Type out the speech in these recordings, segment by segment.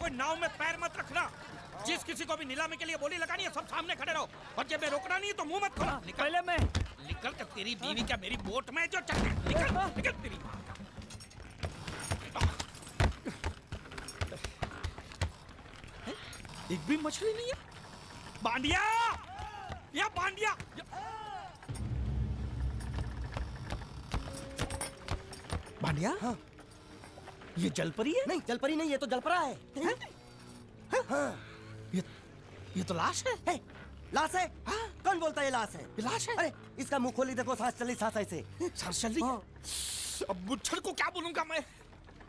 कोई नाव में पैर मत रखना। जिस किसी को भी नीलामी के लिए बोली लगानी है सब सामने खड़े रहो, और जब मैं रोकना नहीं है तो मुंह मत खोलो। पहले मैं निकल कर तेरी बीवी क्या मेरी बोट में जो चल निकल निकल तेरी। एक भी मछली नहीं है। बांडिया या बांडिया बांडिया। हाँ। ये जलपरी है? नहीं जलपरी नहीं, ये तो जलपरा है। हाँ। ये तो लाश है। लाश है? हाँ? कौन बोलता है लाश है? ये लाश है? अरे इसका मुंह खोली देखो, सांस चली सांस ऐसे। सांस चल रही है। अब मुच्छर को क्या बोलूंगा मैं?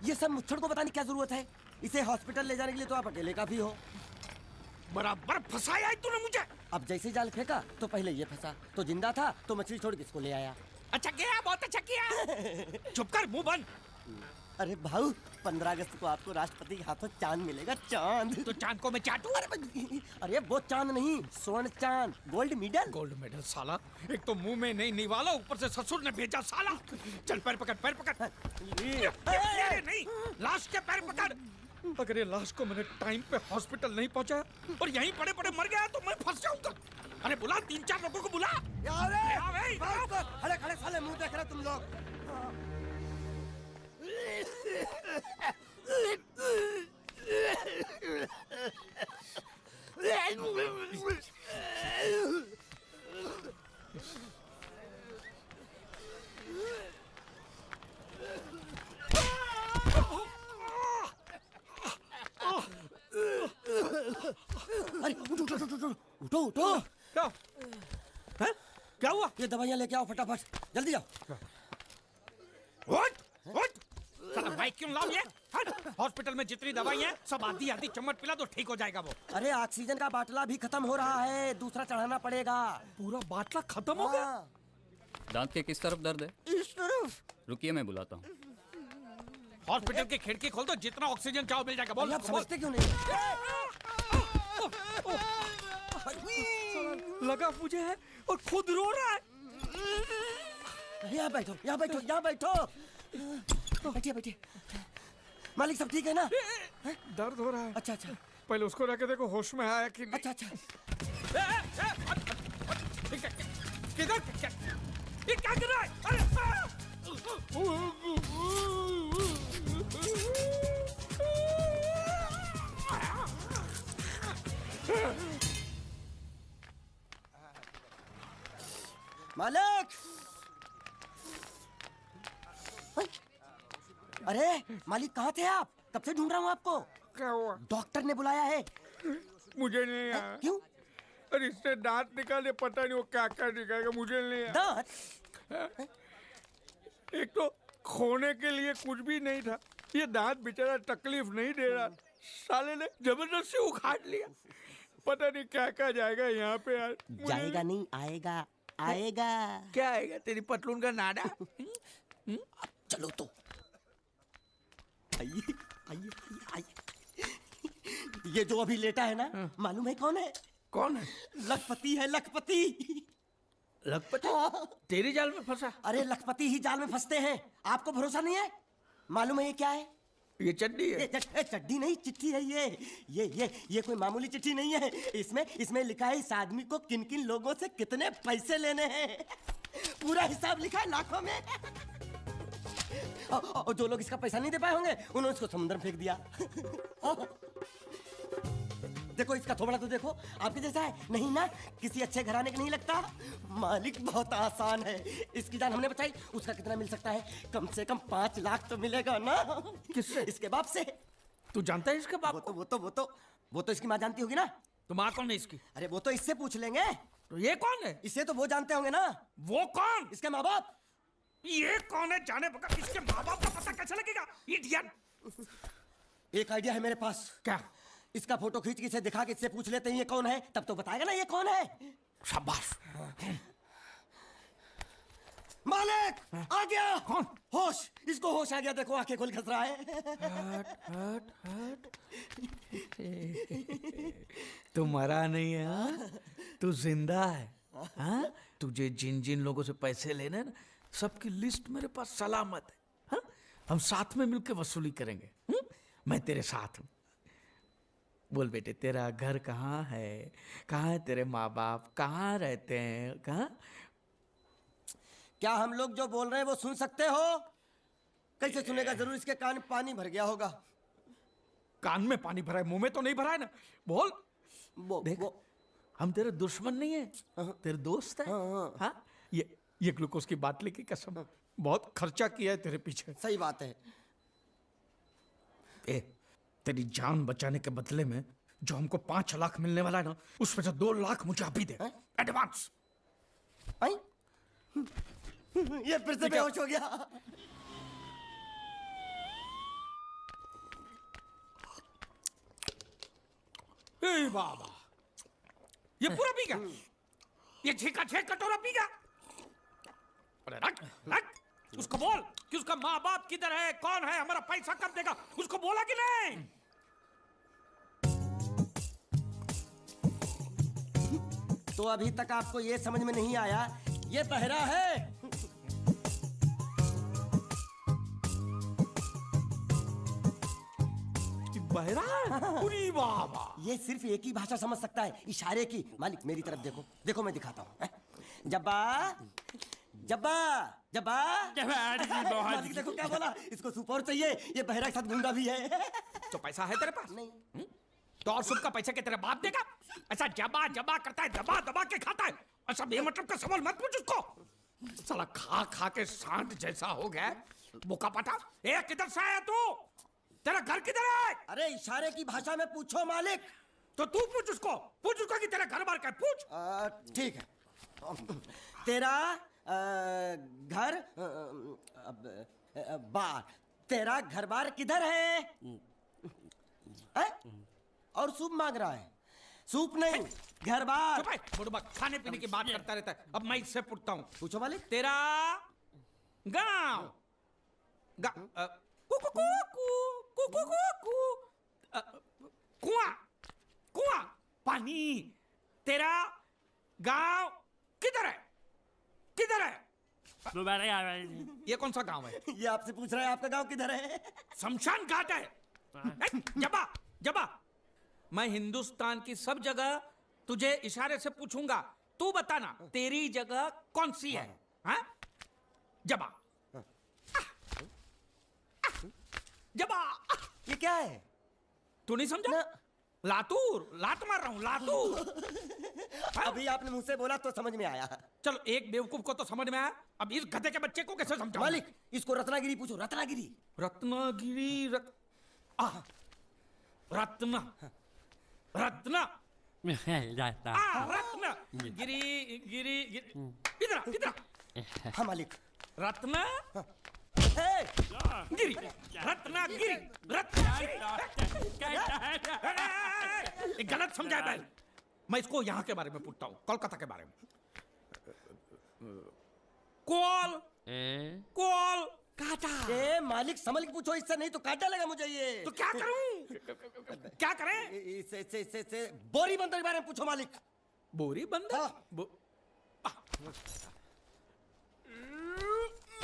ये सब मुच्छर को बताने की क्या जरूरत है? इसे हॉस्पिटल ले जाने के लिए तो आप अकेले काफी हो। बराबर फंसाया है तूने मुझे। अब जैसे जाल फेंका तो पहले ये फंसा, तो जिंदा था तो मछली छोड़ किसको ले आया। अच्छा किया, बहुत अच्छा किया। चुप कर, मुंह बंद। अरे भाऊ 15 अगस्त को आपको राष्ट्रपति के हाथों चांद मिलेगा, चांद। तो चांद को मैं चाटूं? अरे वो चांद नहीं, स्वर्ण चांद, गोल्ड मेडल। गोल्ड मेडल साला, एक तो मुंह में नहीं निवाला, ऊपर से ससुर ने भेजा साला। चल पैर पकड़, पैर पकड़। ये नहीं, लाश के पैर पकड़। अगर ये लाश को मैंने टाइम पे हॉस्पिटल नहीं पहुंचाया और यहीं पड़े पड़े मर गया तो मैं फंस जाऊंगा। अरे बुला 3-4 लोगों को बुला। खड़े खड़े साले मुंह देख रहे तुम लोग। अरे उठो उठो। क्या? हैं? क्या हुआ? ये दवाइयाँ लेके आओ फटाफट, जल्दी जाओ। उठ, उठ। साला बाइक क्यों लाओ ये? हॉस्पिटल में जितनी दवाई है सब आधी आधी चम्मच पिला दो, ठीक हो जाएगा वो। अरे ऑक्सीजन का बाटला भी खत्म हो रहा है, दूसरा चढ़ाना पड़ेगा। पूरा बाटला खत्म हो गया? दांत के किस तरफ दर्द है? इस तरफ। रुकिए मैं बुलाता हूँ। हॉस्पिटल की खिड़की खोल दो, जितना ऑक्सीजन चाहो मिल जाएगा। बोल। आप समझते क्यों नहीं? लगा मुझे है और खुद रो रहा है। यहाँ बैठो, यहाँ बैठो, यहाँ बैठो। बैठिए बैठिए। मालिक सब ठीक है ना? दर्द हो रहा है। अच्छा अच्छा। पहले उसको रख के देखो होश में आया कि नहीं। अच्छा अच्छा। किधर ये क्या कर रहा है? अरे मालिक! अरे मालिक कहाँ थे आप? कब से ढूंढ रहा हूँ आपको। क्या हुआ? डॉक्टर ने बुलाया है। मुझे नहीं आया। क्यों? अरे इससे दांत निकाले, पता नहीं वो क्या क्या निकालेगा, मुझे नहीं आया। दांत? एक तो खोने के लिए कुछ भी नहीं था, ये दांत बेचारा तकलीफ नहीं दे रहा, साले ने जबरदस्ती उखाड़ लिया। पता नहीं क्या क्या जाएगा यहाँ पे यार। जाएगा नहीं, आएगा आएगा। क्या आएगा? तेरी पतलून का नाडा। चलो तो आइए आइए आइए। ये जो अभी लेटा है ना, मालूम है कौन है? कौन है? लखपति है, लखपति। लखपति? तेरी जाल में फंसा? अरे लखपति ही जाल में फंसते हैं, आपको भरोसा नहीं है? मालूम है ये क्या है? ये चड्डी है। चड्डी नहीं, चिट्ठी है ये कोई मामूली चिट्ठी नहीं है। इसमें लिखा है इस आदमी को किन किन लोगों से कितने पैसे लेने हैं। पूरा हिसाब लिखा है लाखों में। और जो लोग इसका पैसा नहीं दे पाए होंगे उन्होंने इसको समुद्र में फेंक दिया। देखो इसका थोबड़ा तो देखो, आपके जैसा है नहीं ना, किसी अच्छे घराने का नहीं लगता। मालिक बहुत आसान है, इसकी जान हमने बचाई। उसका कितना मिल सकता है? कम से कम 5 लाख तो मिलेगा ना। किससे? इसके बाप से। तू जानता है इसके बाप? वो तो इसकी माँ जानती होगी ना। तो माँ कौन है इसकी? अरे वो तो इससे पूछ लेंगे। तो ये कौन है? इसे तो वो जानते होंगे ना। वो कौन? इसके माँ बाप। ये कौन है जाने बगैर इसके माँ बाप का पता कैसे लगेगा? इडियट। एक आइडिया है मेरे पास। क्या? इसका फोटो खींच के इसे दिखा के इससे पूछ लेते हैं ये कौन है, तब तो बताएगा ना ये कौन है। शाबाश। मालिक आ गया। कौन? होश, इसको होश आ गया, देखो आंखें खोल खस रहा है। हट। तू मरा नहीं है, हाँ? तू जिंदा है, हाँ? तुझे जिन जिन लोगों से पैसे लेने ना, सबकी लिस्ट मेरे पास सलामत है, हाँ? हम साथ में मिलकर वसूली करेंगे, मैं तेरे साथ हूँ। बोल बेटे, तेरा घर कहाँ है? कहाँ है तेरे माँ बाप? कहाँ रहते हैं? कहाँ? क्या हम लोग जो बोल रहे हैं वो सुन सकते हो? कैसे सुनेगा? जरूर इसके कान में पानी भर गया होगा। कान में पानी भरा है, मुंह में तो नहीं भरा है ना? बोल। देख, हम तेरे दुश्मन नहीं है, तेरे दोस्त है। हाँ, ये ग्लूकोज की बाटली की कसम, बहुत खर्चा किया है तेरे पीछे। सही बात है। तेरी जान बचाने के बदले में जो हमको 5 लाख मिलने वाला है ना, उसमें से 2 लाख मुझे अभी दे, एडवांस। ये फिर से बेहोश हो गया। ए बाबा, ये पूरा पी गया? ये 6 का 6 कटोरा पी गया? अरे रख रख, उसको बोल कि उसका माँ बाप किधर है, कौन है, हमारा पैसा कब देगा, उसको बोला कि नहीं? तो अभी तक आपको ये समझ में नहीं आया, ये बहरा है। बहरा है? पूरी बाबा, ये सिर्फ एक ही भाषा समझ सकता है, इशारे की। मालिक मेरी तरफ देखो, देखो मैं दिखाता हूँ। जब्बा जब्बा जब्बा मालिक देखो क्या बोला, इसको सूप और चाहिए। ये बहरा के साथ गूंगा भी है। तो पैसा है तेरे पास? नहीं। तो और सूप का पैसा के तेरे बाप देगा? ऐसा जबा जबा करता है, दबा दबा के खाता है। ऐसा बेमतलब का सवाल मत पूछ उसको। साला खा खा के सांड जैसा हो गया, बोका पटा। ए, किधर से आया तू? तेरा घर किधर है? अरे इशारे की भाषा में पूछो मालिक। तो तू पूछ उसको कि तेरा घर बार का है, पूछ। ठीक है। तेरा घर बार, तेरा घर बार किधर है? और सूप मांग रहा है। सूप नहीं, घर बार। चुप है, बुढ़बा खाने पीने की बात करता रहता है। अब मैं इससे पूछता हूँ, पूछो मालिक। तेरा गाँव कुआं कुआं पानी, तेरा गांव किधर है? किधर है? ये कौन सा गांव है? ये आपसे पूछ रहा है आपका गांव किधर है? शमशान घाट है। जबा जबा, मैं हिंदुस्तान की सब जगह तुझे इशारे से पूछूंगा, तू बताना तेरी जगह कौन सी है? हाँ? जबा जबा। ये क्या है? तू नहीं समझा? ना। लातूर, लात मार रहा हूं, लातूर। अभी आपने मुझसे बोला तो समझ में आया। चलो, एक बेवकूफ को तो समझ में आया, अब इस गधे के बच्चे को कैसे समझाऊं? मालिक इसको रत्नागिरी पूछो, रत्नागिरी। रत्नागिरी रत्न रत्न रत्न गिरी गिरी इधर इधर। हाँ मालिक। रत्न हे! गिरी, रत्नागिरी, रत्नागिरी। गलत समझा है। मैं इसको यहाँ के बारे में पूछता हूँ, कोलकाता के बारे में। कोल कोल काटा। ए मालिक संभल के पूछो, इससे नहीं तो काटा लगा मुझे ये। तो क्या करूं? क्या करें? इससे बोरी बंदर के बारे में पूछो मालिक। बोरी बंदर? हाँ।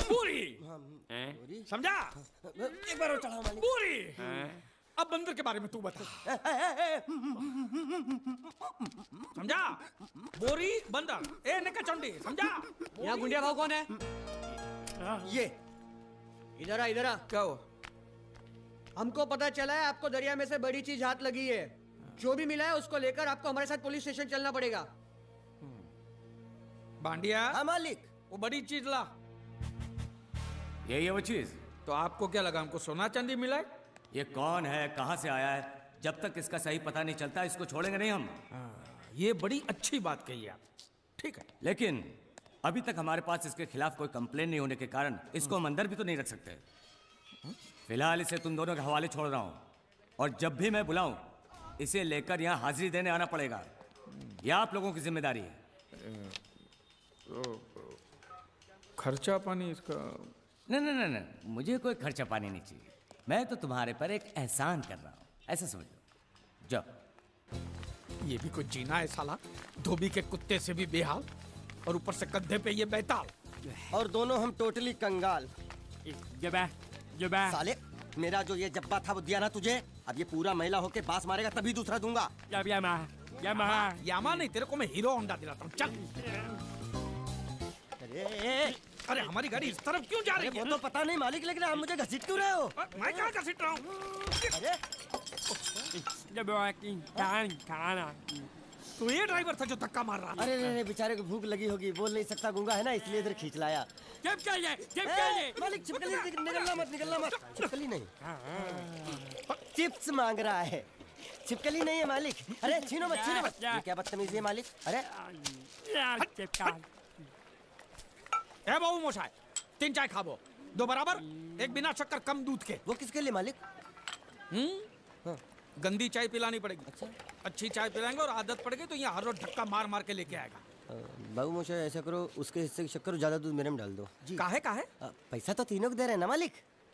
बोरी समझा? एक बार और चढ़ाओ मालिक। बोरी। अब बंदर के बारे में तू बता। समझा? बोरी बंदर, ए नकाचंडी, समझा? यहाँ गुंडिया भाव कौन है? ये इधर आ, इधर आ। क्या हुआ? हमको पता चला है आपको दरिया में से बड़ी चीज हाथ लगी है। जो भी मिला है उसको लेकर आपको हमारे साथ पुलिस स्टेशन चलना पड़ेगा। बांडिया, हाँ मालिक। वो बड़ी चीज ला। यही है वो चीज। तो आपको क्या लगा हमको सोना चांदी मिला है? ये कौन है, कहाँ से आया है, जब तक इसका सही पता नहीं चलता इसको छोड़ेंगे नहीं हम। ये बड़ी अच्छी बात कही आप। ठीक है, लेकिन अभी तक हमारे पास इसके खिलाफ कोई कंप्लेन नहीं होने के कारण इसको हम अंदर भी तो नहीं रख सकते। फिलहाल इसे तुम दोनों के हवाले छोड़ रहा हूँ, और जब भी मैं बुलाऊं इसे लेकर यहाँ हाजिरी देने आना पड़ेगा। यह आप लोगों की जिम्मेदारी है। खर्चा पानी इसका? नहीं, मुझे कोई खर्चा पानी नहीं चाहिए। मैं तो तुम्हारे पर एक एहसान कर रहा हूँ, ऐसा समझ लो। जाओ। ये भी कोई जीना है साला, धोबी के कुत्ते से भी बेहाल, और ऊपर से कंधे पे ये बैताल। और दोनों हम टोटली कंगाल। जबा जबा साले मेरा जो ये जब्बा था वो दिया ना तुझे, अब ये पूरा महिला होके बास मारेगा तभी दूसरा दूंगा। यामा नहीं, तेरे को मैं हीरो होंडा दिलाता हूँ, चल। अरे अरे हमारी गाड़ी इस तरफ क्यों जा रही वो है? तो पता नहीं मालिक, लेकिन आप मुझे घसीट क्यों रहे हो? मैं कहाँ घसीट रहा हूँ? अरे तो ये ड्राइवर था जो धक्का मार रहा था। अरे अरे बेचारे को भूख लगी होगी, बोल नहीं सकता, गूंगा है ना, इसलिए इधर खींच लाया। मालिक छिपकली निकलना मत, छिपकली नहीं, चिप्स मांग रहा है, छिपकली नहीं है मालिक। अरे छीनो मत, ये क्या बदतमीजी है मालिक। अरे ए बाबू मोशाय, 3 चाय खाबो, 2 बराबर, 1 बिना शक्कर कम दूध के। वो किसके लिए मालिक? गंदी चाय पिलानी पड़ेगी। अच्छा। अच्छी चाय पिलाएंगे और आदत पड़ गई तो यहाँ हर रोज धक्का मार मार के लेके आएगा। बाबू मोशा ऐसा करो, उसके हिस्से की शक्कर ज्यादा दूध मेरे में डाल दो। काहे काहे? पैसा तो तीनों को दे रहे हैं ना मालिक?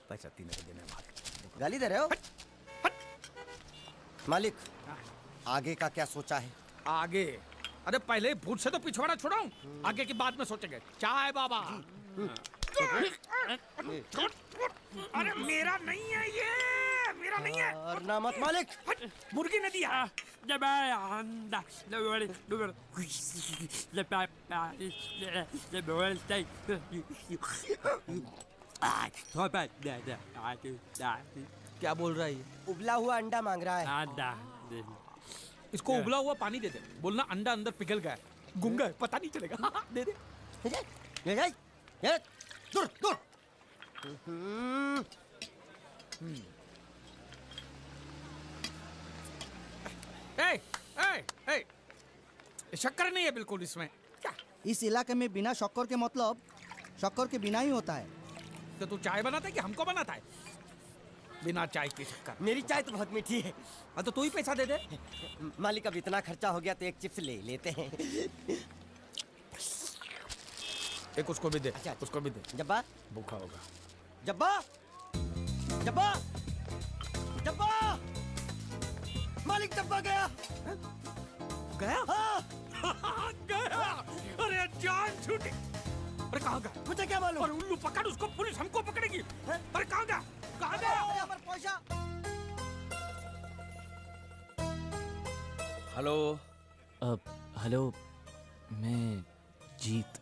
पैसा 3 को देने वाले। गाली दे रहे हो मालिक? आगे का क्या सोचा है? आगे? अरे पहले भूत से तो पिछवाड़ा छुड़ाऊं, आगे की बात में सोचेंगे। चाय बाबा। अरे मेरा नहीं है ये, मेरा नहीं है। और ना मत मालिक। मुर्गी ने दिया। क्या बोल रहा है ये? उबला हुआ अंडा मांग रहा है। इसको उबला हुआ पानी दे दे, बोलना अंडा अंदर पिघल गया है, गुंगा है, पता नहीं चलेगा। दे दे। दूर दूर। शक्कर नहीं है बिल्कुल इसमें। क्या? इस इलाके में बिना शक्कर के मतलब शक्कर के बिना ही होता है। तो तू चाय बनाता है कि हमको बनाता है? बिना चाय की शक्कर। मेरी चाय तो बहुत मीठी है। हाँ तो तू ही पैसा दे दे। मालिक अब इतना खर्चा हो गया तो एक चिप्स ले लेते हैं। एक उसको भी दे। अच्छा। उसको भी दे, जब्बा भूखा होगा। जब्बा जब्बा जब्बा, मालिक जब्बा गया। गया? हाँ। गया। अरे जान छूटी। अरे कहाँ गया? मुझे क्या मालूम? अरे उल्लू पकड़ उसको, पुलिस हमको पकड़ेगी। अरे कहाँ गया? कहाँ गया? हेलो। हेलो, मैं जीत।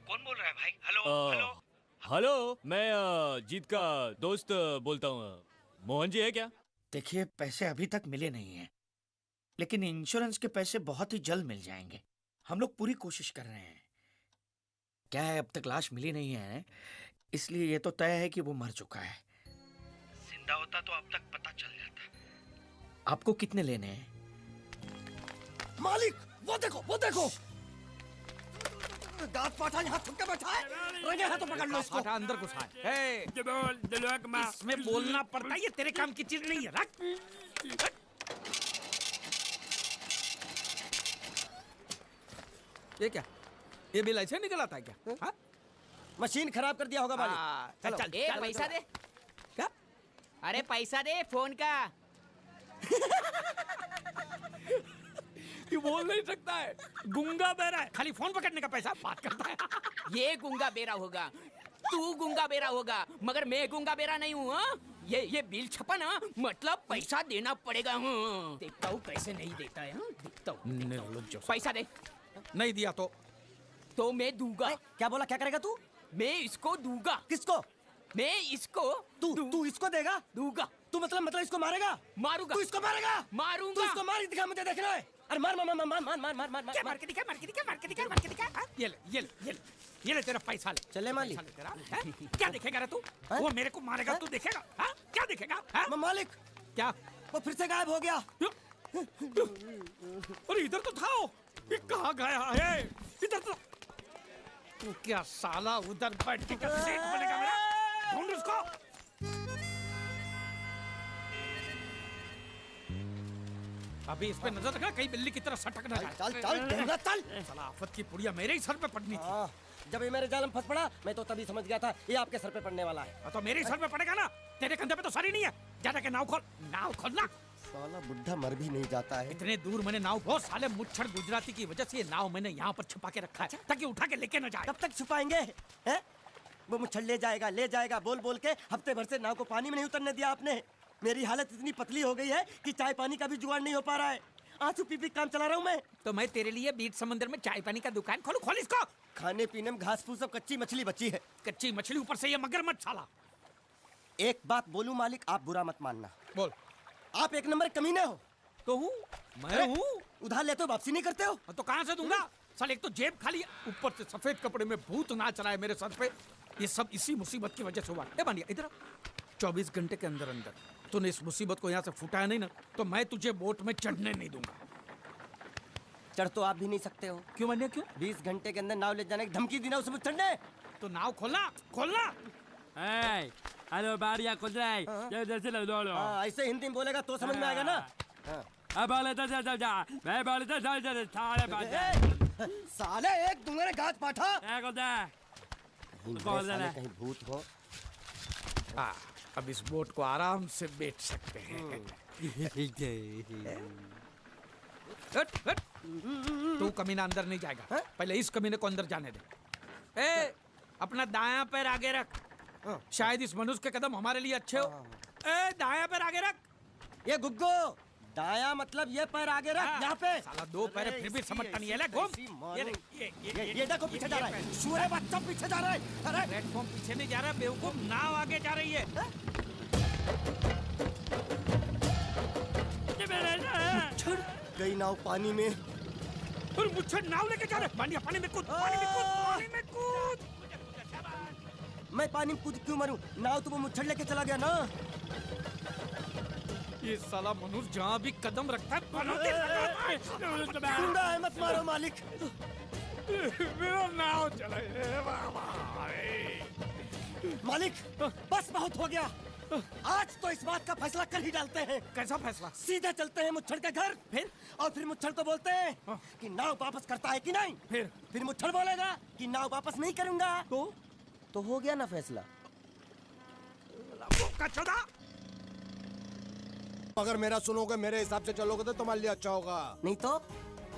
कौन बोल रहा है भाई? Hello hello. हेलो, मैं जीत का दोस्त बोलता हूँ। मोहन जी है क्या? देखिए पैसे अभी तक मिले नहीं हैं, लेकिन इंश्योरेंस के पैसे बहुत ही जल्द मिल जाएंगे। हम लोग पूरी कोशिश कर रहे हैं। क्या है, अब तक लाश मिली नहीं है, इसलिए ये तो तय है कि वो मर चुका है। जिंदा होता तो अब तक पता चल जाता। आपको कितने लेने हैं? मालिक वो देखो दांत पाठा यहाँ थुक के बैठा है। रंगे हाथों पकड़ लो इसको। आटा अंदर घुसा है। इसमें बोलना पड़ता है, ये तेरे काम की चीज नहीं है। रख। ये क्या? ये बिल ऐसे निकल आता है क्या? हाँ? मशीन खराब कर दिया होगा मालिक। चल चल। ए पैसा दे। क्या? अरे पैसा दे फोन का। ये बोल नहीं सकता है, गुंगा बहरा है, खाली फोन पकड़ने का पैसा बात करता है। ये गुंगा बेरा होगा, तू गुंगा बेरा होगा, मगर मैं गुंगा बेरा नहीं हूँ। हाँ? ये बिल छपा ना, मतलब पैसा देना पड़ेगा। हाँ? देखता हूँ कैसे नहीं देता है। हाँ? देखता हूँ। पैसा दे। नहीं दिया तो मैं दूंगा। क्या बोला? क्या करेगा तू? मैं इसको दूंगा। किसको? मैं इसको तू इसको देगा? दूंगा। तू मतलब इसको मारेगा? मारूंगा। तू इसको मारेगा? मारूंगा। तू इसको मार दिखा, मुझे देखना है। अरे मार मार मार मार मार मार मार मार क्या? मार के दिखा, मार के दिखा, मार के दिखा, मार के दिखा। हाँ? ये ले तेरा पैसा ले। चले मालिक। पैसा ले तेरा। हैं? क्या देखेगा रे तू? हैं? वो मेरे को मारेगा, तू देखेगा? हाँ? क्या देखेगा? हाँ? मालिक क्या? वो फिर से गायब हो गया। अरे इधर तो था वो, ये कहाँ गया है? इधर तो। तू क्या साला उधर बैठ के क्या सेठ बनेगा मेरा? ढूंढ उसको। अभी इस पे नजर रखना, कहीं बिल्ली की तरह सटक ना जाए। चल चल ढूंढना, चल। साला आफत की पुड़िया मेरे ही सर पे पड़नी थी। हाँ, जब ये मेरे जाल में फंस पड़ा, मैं तो तभी समझ गया था ये आपके सर पे पड़ने वाला है। तो मेरे ही सर पे पड़ेगा ना, तेरे कंधे पे तो सर ही नहीं है। जाने के नाव खोल, नाव खोलना। साला बुढ़ा मर भी नहीं जाता है। इतने दूर मैंने नाव, बहुत साले मुच्छड़ गुजराती की वजह से ये नाव मैंने यहाँ पर छुपा के रखा है ताकि उठा के लेके न जाए। कब तक छुपाएंगे? हैं? वो मुच्छड़ ले जाएगा बोल बोल के हफ्ते भर से नाव को पानी में नहीं उतरने दिया आपने। मेरी हालत इतनी पतली हो गई है कि चाय पानी का भी जुगाड़ नहीं हो पा रहा है। आंसू पी पी काम चला रहा हूँ मैं। तो मैं तेरे लिए बीच समंदर में चाय पानी का दुकान खोलूं? खोल इसको। खाने पीने में घास फूस सब कच्ची मछली बची है। कच्ची मछली, ऊपर से ये मगरमच्छ साला। एक बात बोलूं मालिक, आप बुरा मत मानना। बोल। आप एक नंबर कमीने हो। तो हूँ मैं हूँ। उधार लेते हो वापसी नहीं करते हो। तो कहाँ से दूंगा? साल एक तो जेब खाली है, ऊपर से सफेद कपड़े में भूत नाच रहा है मेरे सर पे। ये सब इसी मुसीबत की वजह से हुआ। ए बांडिया इधर 24 घंटे के अंदर अंदर तूने इस मुसीबत को यहाँ से फुटाया नहीं ना, तो मैं तुझे बोट में चढ़ने नहीं दूंगा। चढ़ तो आप भी नहीं सकते हो। क्यों मान्या, क्यों? 20 घंटे के अंदर नाव ले जाने की धमकी दी ना उसे चढ़ने। तो नाव खोलना खोलना। हेलो बारिया खोल जाए जैसे लो लो हाँ, ऐसे हिंदी में बोलेगा तो समझ में आएगा ना। हाँ। अब बोले तो जा मैं बोले तो चल साले साले एक तुम्हारे गाज पाठा। खोल दे साले कहीं भूत हो। हाँ, अब इस बोट को आराम से बेच सकते हैं। हट, हट। तू कमीना अंदर नहीं जाएगा। पहले इस कमीने को अंदर जाने दे। ए, अपना दायां पैर आगे रख। शायद इस मनुष्य के कदम हमारे लिए अच्छे हो। ए, दायां पैर आगे रख। ये गुग्गो दाया मतलब ये पैर आगे रख। यहाँ पे साला 2 पैर फिर भी समझता नहीं है। ले घूम। ये देखो पीछे जा रहा है। सूरे बच्चा पीछे जा रहा है। अरे प्लेटफॉर्म पीछे नहीं जा रहा, बेवकूफ। नाव आगे जा रही है। गई नाव पानी में। और मुझे नाव लेके जा रहा है। बांडिया पानी में कूद, पानी में कूद, पानी में कूद। मैं पानी में कूद क्यों मरूं? नाव तो वो मुच्छड़ लेके चला गया ना। ये साला मनुष्य जहाँ भी कदम रखता है पनौती लगाता है। गुंडा है, मत मारो मालिक। मेरा नाव चला है। मालिक बस बहुत हो गया। आज तो इस बात का फैसला कर ही डालते हैं। कैसा फैसला? सीधे चलते हैं मुच्छड़ के घर। फिर मुच्छड़ को बोलते हैं कि नाव वापस करता है कि नहीं। फिर मुच्छड़ बोलेगा कि नाव वापस नहीं करूंगा। तो हो गया ना फैसला। अगर मेरा सुनोगे, मेरे हिसाब से चलोगे तो तुम्हारे लिए अच्छा होगा। नहीं तो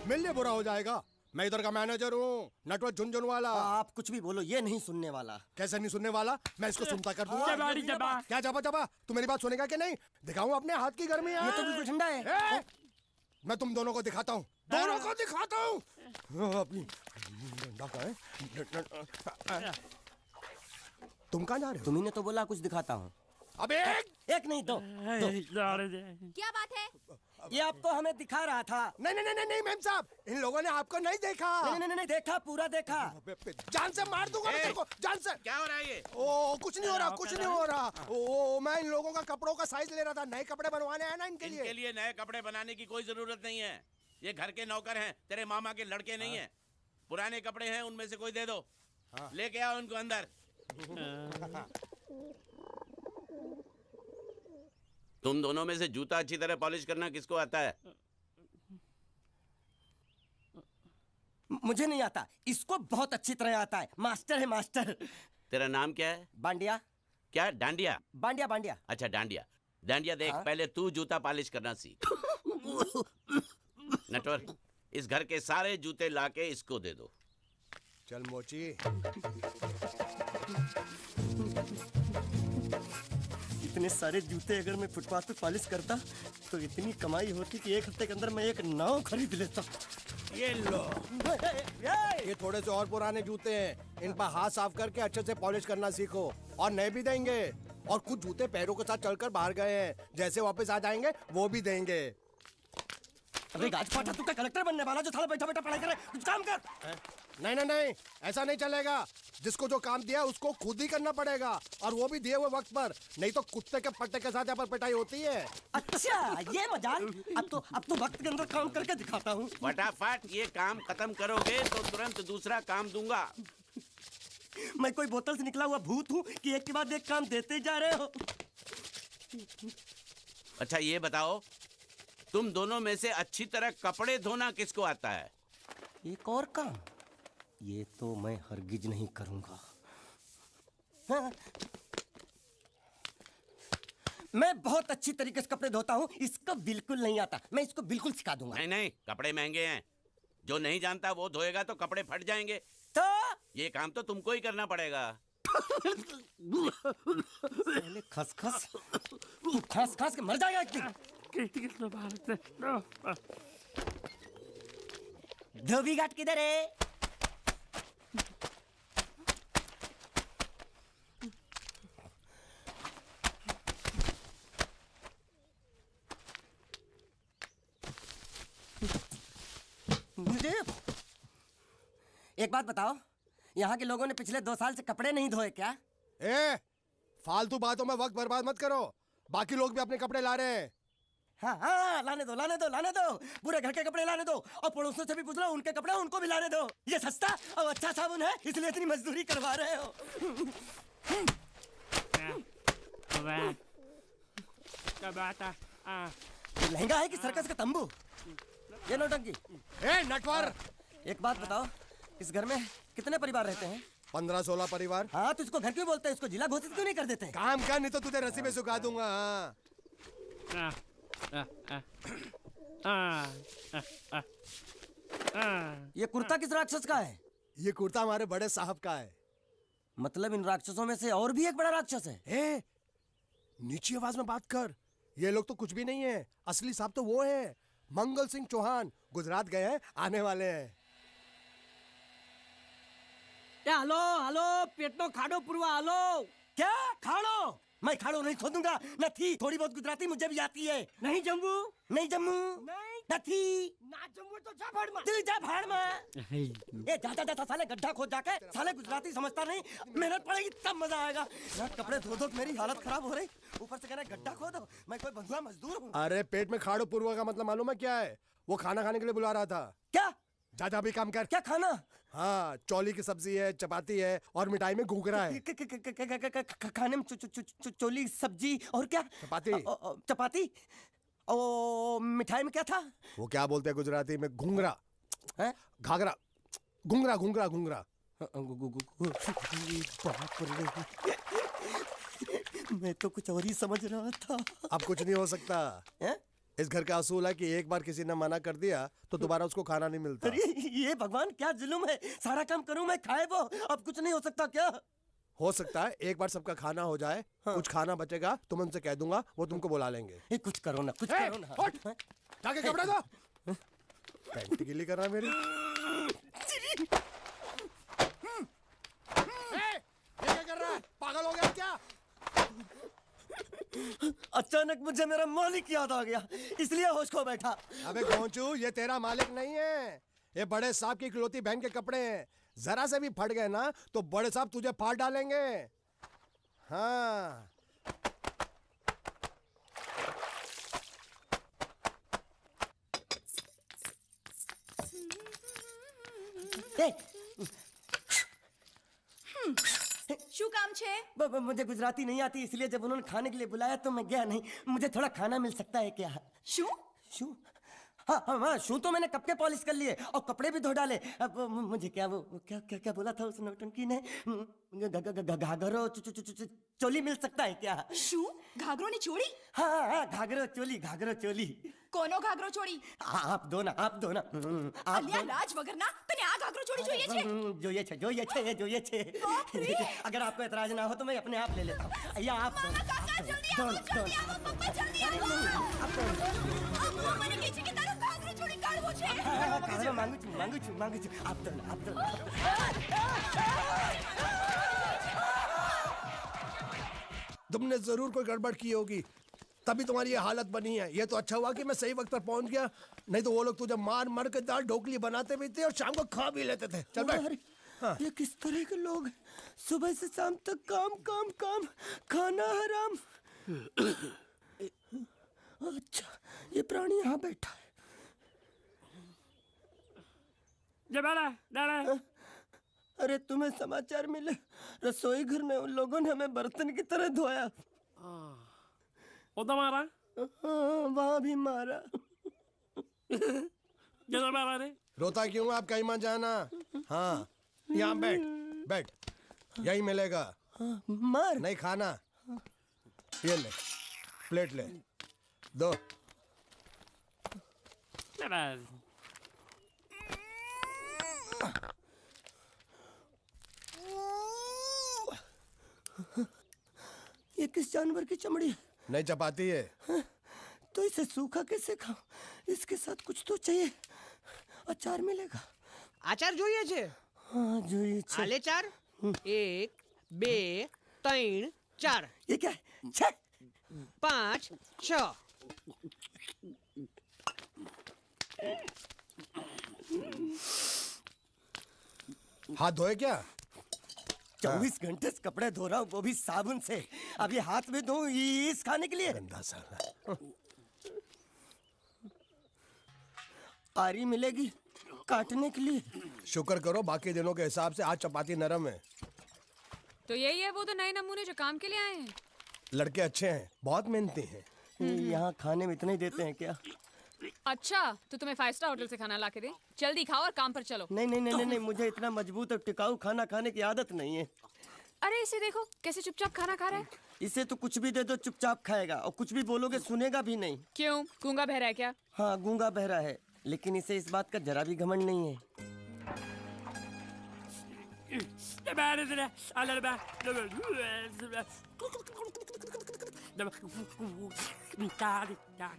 मेरे लिए बुरा हो जाएगा। मैं इधर का मैनेजर हूँ, नटवर झुनझुन वाला। आप कुछ भी बोलो, ये नहीं सुनने वाला। कैसे नहीं सुनने वाला? मैं इसको सुनता कर दूंगा। क्या जबा जबा? तू मेरी बात सुनेगा कि नहीं? दिखाऊं अपने हाथ की गर्मी? ये तो बिल्कुल ठंडा है। मैं तुम दोनों को दिखाता हूँ। दोनों को दिखाता हूँ। अपनी तुम कहाँ जा रहे हो? तुम्ही ने तो बोला कुछ दिखाता हूँ। अब एक नहीं दो। क्या बात है? ये आपको हमें दिखा रहा था। नहीं नहीं नहीं नहीं मैम साहब, इन लोगों ने आपको नहीं देखा। नहीं देखा, पूरा देखा। जान से मार दूंगा मैं तेरे को, जान से। क्या हो रहा है ये? ओ कुछ नहीं हो रहा, कुछ नहीं हो रहा। ओ मैं इन लोगों का कपड़ों का साइज ले रहा था। नए कपड़े बनवाने आया ना इनके लिए। इनके लिए नए कपड़े बनाने की कोई जरूरत नहीं है। ये घर के नौकर हैं, तेरे मामा के लड़के नहीं हैं। पुराने कपड़े हैं, उनमें से कोई दे दो। लेके आओ उनको अंदर। तुम दोनों में से जूता अच्छी तरह पॉलिश करना किसको आता है? मुझे नहीं आता, इसको बहुत अच्छी तरह आता है। मास्टर है मास्टर। तेरा नाम क्या है? बांडिया। क्या? डांडिया? बांडिया बांडिया। अच्छा डांडिया। डांडिया देख, पहले तू जूता पॉलिश करना सीख। नटवर, इस घर के सारे जूते लाके इसको दे दो। चल मोची। इतने सारे जूते अगर मैं फुटपाथ पे पॉलिश करता तो इतनी कमाई होती कि एक हफ्ते के अंदर मैं एक नाव खरीद लेता। ये लो। ये थोड़े से और पुराने जूते हैं, इन पर हाथ साफ करके अच्छे से पॉलिश करना सीखो। और नए भी देंगे। और कुछ जूते पैरों के साथ चलकर बाहर गए हैं, जैसे वापस आ जाएंगे वो भी देंगे। अरे गाज पाठा, तू क्या कलेक्टर बनने वाला जो साला बैठा बैठा पढ़ाई करे? कुछ काम कर। नहीं नहीं नहीं, ऐसा नहीं चलेगा। जिसको जो काम दिया उसको खुद ही करना पड़ेगा, और वो भी दिए हुए वक्त पर। नहीं तो कुत्ते के पट्टे के साथ यहाँ पर पिटाई होती है। अच्छा ये मजाक। अब तो वक्त के अंदर काम करके दिखाता हूँ। फटाफट ये काम खत्म करोगे तो तुरंत दूसरा काम दूंगा। मैं कोई बोतल से निकला हुआ भूत हूँ कि एक के बाद एक काम देते जा रहे हो? अच्छा ये बताओ, तुम दोनों में से अच्छी तरह कपड़े धोना किसको आता है? एक और काम? ये तो मैं हरगिज नहीं करूंगा। हाँ। मैं बहुत अच्छी तरीके से कपड़े धोता हूँ, इसको बिल्कुल नहीं आता। मैं इसको बिल्कुल सिखा दूंगा। नहीं नहीं, कपड़े महंगे हैं। जो नहीं जानता वो धोएगा तो कपड़े फट जाएंगे। तो ये काम तो तुमको ही करना पड़ेगा। साले खसखस, तू खास खास के मर जाएगा एक दिन। धोबी घाट किधर है? मुझे एक बात बताओ, यहाँ के लोगों ने पिछले 2 साल से कपड़े नहीं धोए क्या? ए, फालतू बातों में वक्त बर्बाद मत करो। बाकी लोग भी अपने कपड़े ला रहे हैं। हाँ हाँ, लाने दो लाने दो लाने दो, पूरे घर के कपड़े लाने दो, और पड़ोसियों से भी पूछ लो, उनके कपड़े उनको भी लाने दो। ये सस्ता और अच्छा साबुन है, इसलिए इतनी मजदूरी करवा रहे हो। लहंगा है कि सर्कस का तंबू? ये नौटंकी। ए नटवर, एक बात बताओ, इस घर में कितने परिवार रहते हैं? 15-16 परिवार। हाँ, तो इसको घर क्यों बोलते हैं? इसको जिला घोषित क्यों नहीं कर देते? काम कर, नहीं तो तुझे रस्सी में सुखा दूंगा। ये कुर्ता किस राक्षस का है? ये कुर्ता हमारे बड़े साहब का है। मतलब इन राक्षसों में से और भी एक बड़ा राक्षस है? ए, नीची आवाज में बात कर। ये लोग तो कुछ भी नहीं है, असली साहब तो वो है मंगल सिंह चौहान। गुजरात गए हैं, आने वाले हैं। हेलो हेलो, पेट नो खाड़ो पुरवा। हेलो, क्या खाड़ो? मैं खाड़ो नहीं खोदूंगा। न थी, थोड़ी बहुत गुजराती मुझे भी आती है। नहीं जम्मू, नहीं जम्मू, नहीं न थी। ना जम्मू तो जा भाड़ में। तू जा भाड़ में। ये जाता जाता साले गड्ढा खोद जाके, साले गुजराती समझता नहीं। मेहनत पड़ेगी तब मजा आएगा। ना कपड़े धो धो मेरी हालत खराब हो रही, ऊपर से कह रहा है गड्ढा खोदो। मैं कोई बंधुआ मजदूर हूँ? अरे पेट में खाड़ो पूर्वा का मतलब मालूम है क्या है? वो खाना खाने के लिए बुला रहा था। क्या? जा जा भी काम कर। क्या खाना? हाँ, चौली की सब्जी है, चपाती है और मिठाई में घूघरा है। खाने में चोली सब्जी और क्या? चपाती। चपाती। ओ, मिठाई में क्या था? वो क्या बोलते हैं गुजराती में? घूंघरा है? घाघरा, घूंघरा घूंघरा घूंघरा। बाप रे, मैं तो कुछ और ही समझ रहा था। अब कुछ नहीं हो सकता है? इस घर का असूल है कि एक बार किसी ने मना कर दिया तो दोबारा उसको खाना नहीं मिलता। अरे ये भगवान क्या जुल्म है, सारा काम करूं मैं, खाए वो। अब कुछ नहीं हो सकता क्या? हो सकता है एक बार सबका खाना हो जाए। हाँ। कुछ खाना बचेगा तो मैं उनसे कह दूंगा, वो तुमको बुला लेंगे। कुछ करो ना, कुछ करो ना। उठ, जाके कपड़े धो। पैंट गीली कर रहा है मेरी। ये क्या कर रहा है? पागल हो गया क्या? अचानक मुझे मेरा मालिक याद आ गया, इसलिए होश खो बैठा। अबे गोंचू, ये तेरा मालिक नहीं है, ये बड़े साहब की इकलौती बहन के कपड़े हैं। जरा से भी फट गए ना तो बड़े साहब तुझे फाड़ डालेंगे। हाँ। શું કામ છે? मुझे गुजराती नहीं आती, इसलिए जब उन्होंने खाने के लिए बुलाया तो मैं गया नहीं। मुझे थोड़ा खाना मिल सकता है क्या? શું? शू? हाँ हाँ हाँ, शू तो मैंने कब के पॉलिश कर लिए और कपड़े भी धो डाले। अब मुझे क्या वो क्या क्या क्या बोला था उस नौटंकी ने? घाघरो चोली मिल सकता है क्या? શું? ઘાઘરોની ચોળી? हाँ हाँ, घाघरो चोली, घाघरो चोली। કોનો ઘાઘરો ચોળી? आप दो ना, आप दो ना। आप અલ્યા લાજ વગરના, તને આ ઘાઘરો ચોળી જોઈએ છે? જોઈએ છે, જોઈએ છે, જોઈએ છે। अगर आपको एतराज ना हो तो मैं अपने आप ले लेता हूँ। या आप दो, કાકા જલ્દી આવો, જલ્દી આવો, પપ્પા જલ્દી આવો। અમ્મા મને કહે છે કે તારો ઘાઘરો ચોળી કાઢવો છે। मांगू छू, मांगू छू, मांगू छू। आप दो ना, आप दो ना। तुमने जरूर कोई गड़बड़ की होगी, तभी तुम्हारी ये हालत बनी है। ये तो अच्छा हुआ कि मैं सही वक्त पर पहुंच गया, नहीं तो वो लोग तुझे मार मार के दाल ढोकली बनाते भी थे और शाम को खा भी लेते थे। चल बैठ। हाँ। ये किस तरह के लोग हैं? सुबह से शाम तक काम काम काम, खाना हराम। अच्छा, ये प्राणी यहाँ बैठा है। अरे तुम्हें समाचार मिले? रसोई घर में उन लोगों ने हमें बर्तन की तरह धोया। उधर मारा? वहां भी मारा। किधर मारा रे? रोता क्यों? आप कहीं मत जाना। हाँ, यहाँ बैठ बैठ, यही मिलेगा। मार नहीं खाना। ये ले, प्लेट ले, दो। ये किस जानवर की चमड़ी है? नहीं चपाती है। तो इसे सूखा कैसे खाऊं? इसके साथ कुछ तो चाहिए। अचार मिलेगा? आचार જોઈએ છે? हाँ જોઈએ છે। આલે ચાર 1 2 3 4 ये क्या है? 6 5 6 हाथ धोए क्या? 24 घंटे से कपड़े धो रहा हूँ, वो भी साबुन से। अब ये हाथ में धो इस खाने के लिए? गंदा साला। आरी मिलेगी काटने के लिए? शुक्र करो बाकी दिनों के हिसाब से आज चपाती नरम है। तो यही है वो दो नए नमूने जो काम के लिए आए हैं। लड़के अच्छे हैं, बहुत मेहनती हैं। यहाँ खाने में इतना ही देते हैं क्या? अच्छा तो तुम्हें 5 स्टार होटल से खाना ला के दे। जल्दी खाओ और काम पर चलो। नहीं नहीं नहीं नहीं, मुझे इतना मजबूत और टिकाऊ खाना खाने की आदत नहीं है। अरे इसे देखो कैसे चुपचाप खाना खा रहा है। इसे तो कुछ भी दे दो चुपचाप खाएगा, और कुछ भी बोलोगे सुनेगा भी नहीं। क्यों गूंगा बहरा है क्या? हाँ गूंगा बहरा है, लेकिन इसे इस बात का जरा भी घमंड नहीं है।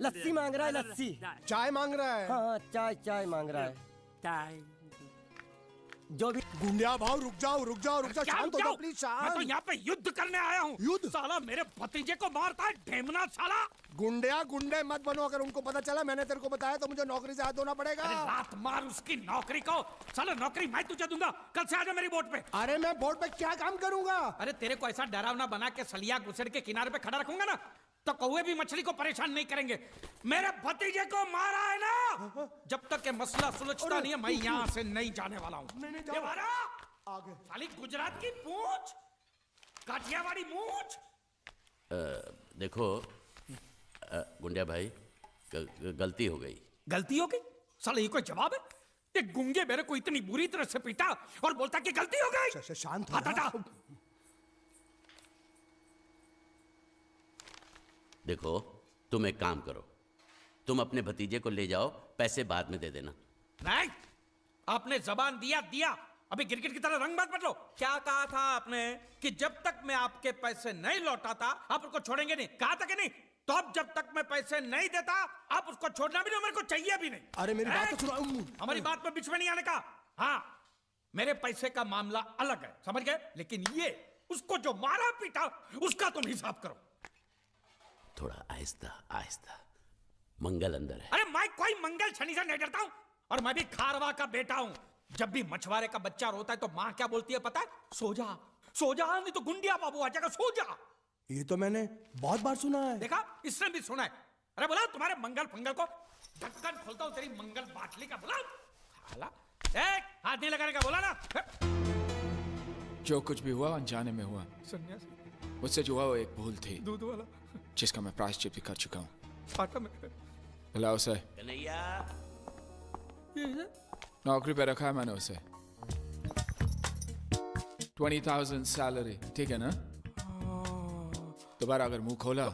लस्सी मांग रहा है, लस्सी। चाय मांग रहा है। हाँ चाय चाय मांग रहा है। जो भी गुंडिया भाव रुक जाओ शांत हो जाओ प्लीज मैं तो शांत। यहाँ पे युद्ध करने आया हूँ। युद्ध? साला मेरे भतीजे को मारता है ढेमना साला। गुंडे मत बनो, अगर उनको पता चला मैंने तेरे को बताया तो मुझे नौकरी से हाथ धोना पड़ेगा। अरे लात मार उसकी नौकरी को। साला नौकरी मैं तुझे दूंगा, कल से आजा मेरी बोट पे। अरे मैं बोर्ड पे क्या काम करूंगा? अरे तेरे को ऐसा डरावना बना के सलिया घुसड़ के किनारे पे खड़ा रखूंगा ना, तो कौवे भी मछली को परेशान नहीं करेंगे। मेरे भतीजे को मारा है ना, जब तक ये मसला सुलझता नहीं है मैं यहाँ से नहीं जाने वाला हूँ। आगे साली गुजरात की पूंछ, काठियावाड़ी मूंछ। देखो गुंडिया भाई, गलती हो गई। गलती हो गई? साले ये कोई जवाब है? ये गुंगे मेरे को इतनी बुरी तरह से पीटा और बोलता कि गलती हो गई। शांत हो हटा। देखो तुम एक काम करो, तुम अपने भतीजे को ले जाओ, पैसे बाद में दे देना। नहीं, आपने जबान दिया। अभी गिरगिट की तरह रंग मत बदलो। क्या कहा था आपने कि जब तक मैं आपके पैसे नहीं लौटाता आप उसको छोड़ेंगे नहीं? कहा था कि नहीं? तो अब जब तक मैं पैसे नहीं देता आप उसको छोड़ना भी नहीं, मेरे को चाहिए भी नहीं। अरे मेरी बात तो सुनो। हमारी बात में बीच में नहीं आने का। हाँ मेरे पैसे का मामला अलग है, समझ गए? लेकिन ये उसको जो मारा पीटा उसका तुम हिसाब करो। थोड़ा आहिस्ता, मंगल अंदर है। अरे मैं कोई मंगल शनि से नहीं डरता हूं, और मैं भी खारवा का बेटा हूं। जब भी मछुआरे का बच्चा रोता है तो माँ क्या बोलती है पता है? सो जा, नहीं तो गुंडिया बाबू आ जाएगा, सो जा। ये तो मैंने बहुत बार सुना है। देखा, इसने भी सुना है। अरे बोला तुम्हारे मंगल फंगल को ढक्कन खोलता हूं तेरी मंगल बाटली का। बोला हाथ नहीं लगाने का, बोला ना। जो कुछ भी हुआ अनजाने में हुआ। सन्यासी मुझसे जो हुआ वो एक भूल थी, दूध वाला जिसका मैं प्रायश्चित भी कर चुका हूँ। आटा में बुलाओ उसे। कन्हैया, नौकरी पे रखा है मैंने उसे। 20,000 सैलरी, ठीक है ना? दोबारा अगर मुंह खोला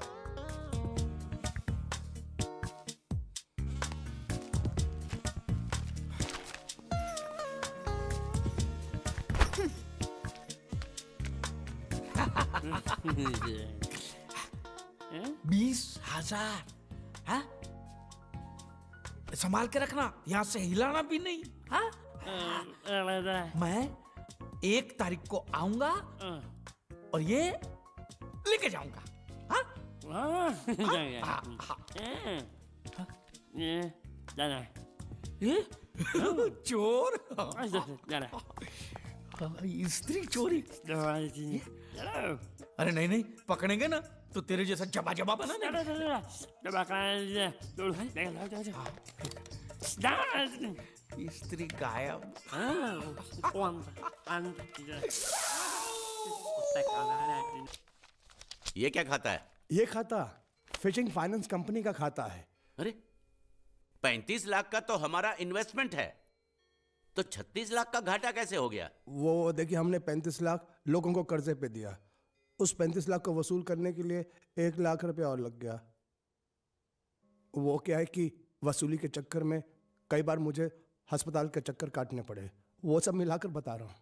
$20,000। संभाल के रखना, यहाँ से हिलाना भी नहीं। हाँ? मैं 1 तारीख को आऊंगा और ये लेके जाऊंगा। हाँ? चोर, स्त्री चोरी। अरे नहीं, पकड़ेंगे ना तो तेरे जैसा जबा बना स्त्री गायब। ये क्या खाता है? ये खाता फिशिंग फाइनेंस कंपनी का खाता है। अरे 35 लाख का तो हमारा इन्वेस्टमेंट है, तो 36 लाख का घाटा कैसे हो गया? वो देखिए, हमने 35 लाख लोगों को कर्जे पे दिया। उस 35 लाख को वसूल करने के लिए 1 लाख रुपया और लग गया। वो क्या है कि वसूली के चक्कर में कई बार मुझे अस्पताल के चक्कर काटने पड़े। वो सब मिलाकर बता रहा हूँ।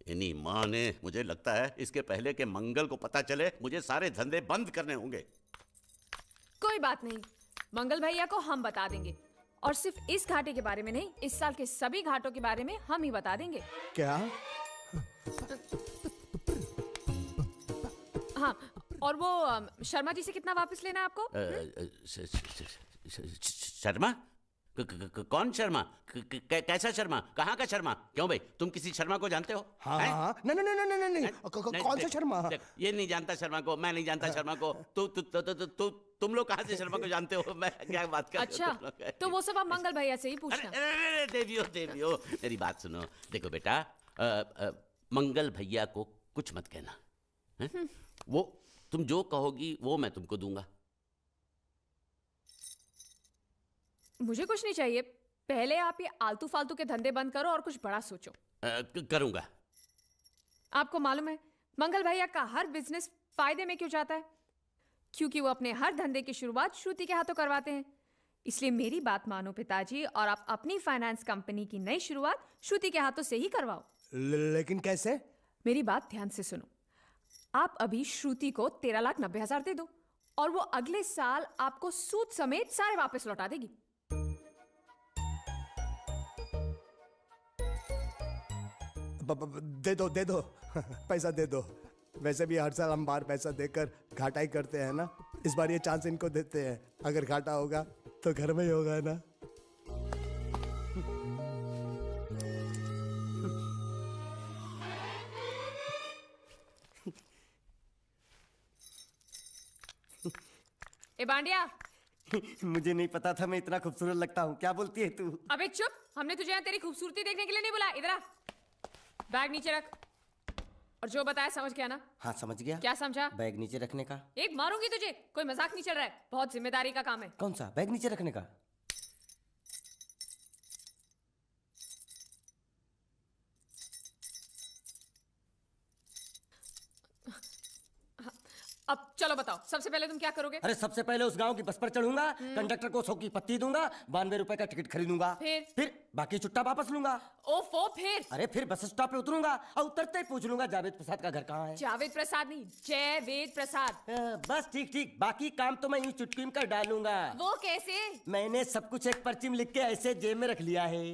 इन्हीं माँ ने, मुझे लगता है इसके पहले के मंगल को पता चले मुझे सारे धंधे बंद करने होंगे। कोई बात नहीं, मंगल भैया को हम बता देंगे, और सिर्फ इस घाटे के बारे में नहीं, इस साल के सभी घाटों के बारे में हम ही बता देंगे। क्या? हाँ, और वो शर्मा जी से कितना वापस लेना है आपको? शर्मा? कौन शर्मा? कैसा शर्मा? कहाँ का शर्मा? क्यों भाई, तुम किसी शर्मा को जानते हो? हाँ हाँ, नहीं, कौन सा शर्मा? ये नहीं जानता शर्मा को, मैं नहीं जानता शर्मा को। तुम लोग कहाँ से शर्मा को जानते हो? मैं क्या बात कर रही हूँ? अच्छा, तो वो सब आप मंगल भैया से ही पूछना। देवियो, मेरी बात सुनो। देखो बेटा, मंगल भैया को कुछ मत कहना है? वो तुम जो कहोगी वो मैं तुमको दूंगा। मुझे कुछ नहीं चाहिए, पहले आप ये आलतू फालतू के धंधे बंद करो और कुछ बड़ा सोचो। करूंगा। आपको मालूम है मंगल भैया का हर बिजनेस फायदे में क्यों जाता है? क्योंकि वो अपने हर धंधे की शुरुआत श्रुति के हाथों करवाते हैं। इसलिए मेरी बात मानो पिताजी, और आप अपनी फाइनेंस कंपनी की नई शुरुआत श्रुति के हाथों से ही करवाओ। लेकिन कैसे? मेरी बात ध्यान से सुनो। आप अभी श्रुति को 13,90,000 दे दो, और वो अगले साल आपको सूद समेत सारे वापस लौटा देगी। दे दो पैसा दे दो। वैसे भी हर साल हम बाहर पैसा देकर घाटा ही करते हैं ना, इस बार ये चांस इनको देते हैं। अगर घाटा होगा तो घर में ही होगा ना। ए बांडिया, मुझे नहीं पता था मैं इतना खूबसूरत लगता हूँ। क्या बोलती है तू? अबे चुप, हमने तुझे यहाँ तेरी खूबसूरती देखने के लिए नहीं बुलाया। इधर आ, बैग नीचे रख, और जो बताया समझ गया ना? हाँ समझ गया। क्या समझा? बैग नीचे रखने का। एक मारूंगी तुझे, कोई मजाक नहीं चल रहा है, बहुत जिम्मेदारी का काम है। कौन सा? बैग नीचे रखने का। अब चलो बताओ, सबसे पहले तुम क्या करोगे? अरे सबसे पहले उस गांव की बस पर चढ़ूंगा, कंडक्टर को 100 की पत्ती दूंगा, 92 रुपए का टिकट खरीदूंगा, फिर बाकी छुट्टा वापस लूंगा। ओफो, फिर? अरे फिर बस स्टॉप पे उतरूंगा और उतरते ही पूछ लूंगा जावेद प्रसाद का घर कहाँ है। जावेद प्रसाद नहीं, जयवेद प्रसाद। बस ठीक, बाकी काम तो मैं यूं चुटकी में कर डालूंगा। वो कैसे? मैंने सब कुछ एक पर्ची में लिख के ऐसे जेब में रख लिया है।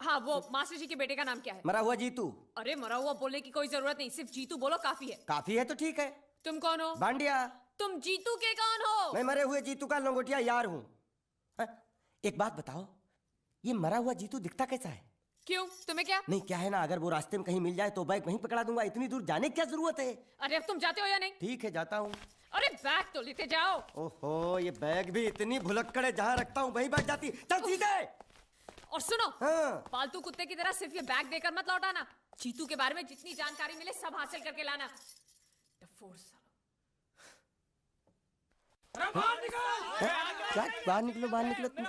हाँ, वो मास्टर जी के बेटे का नाम क्या है? मरा हुआ जीतू। अरे मरा हुआ बोलने की कोई जरूरत नहीं, सिर्फ जीतू बोलो काफी है। काफी है तो ठीक है। तुम कौन हो? बांडिया। तुम जीतू के कौन हो? मैं मरे हुए जीतू का लंगोटिया यार हूँ। एक बात बताओ, ये मरा हुआ जीतू दिखता कैसा है? क्यों, तुम्हें क्या? नहीं क्या है ना, अगर वो रास्ते में कहीं मिल जाए तो बैग वहीं पकड़ा दूंगा। इतनी दूर जाने की क्या जरूरत है? अरे अब तुम जाते हो या नहीं? ठीक है जाता हूँ। अरे बैग तो लेते जाओ। ओहो, ये बैग भी इतनी भुलक्कड़ है, जहाँ रखता हूँ वहीं बैठ जाती। चल सीधे। और सुनो, हाँ। पालतू कुत्ते की तरह सिर्फ ये बैग देकर मत लौटाना। जीतू के बारे में जितनी जानकारी मिले सब हासिल करके लाना। बाहर निकलो तुम।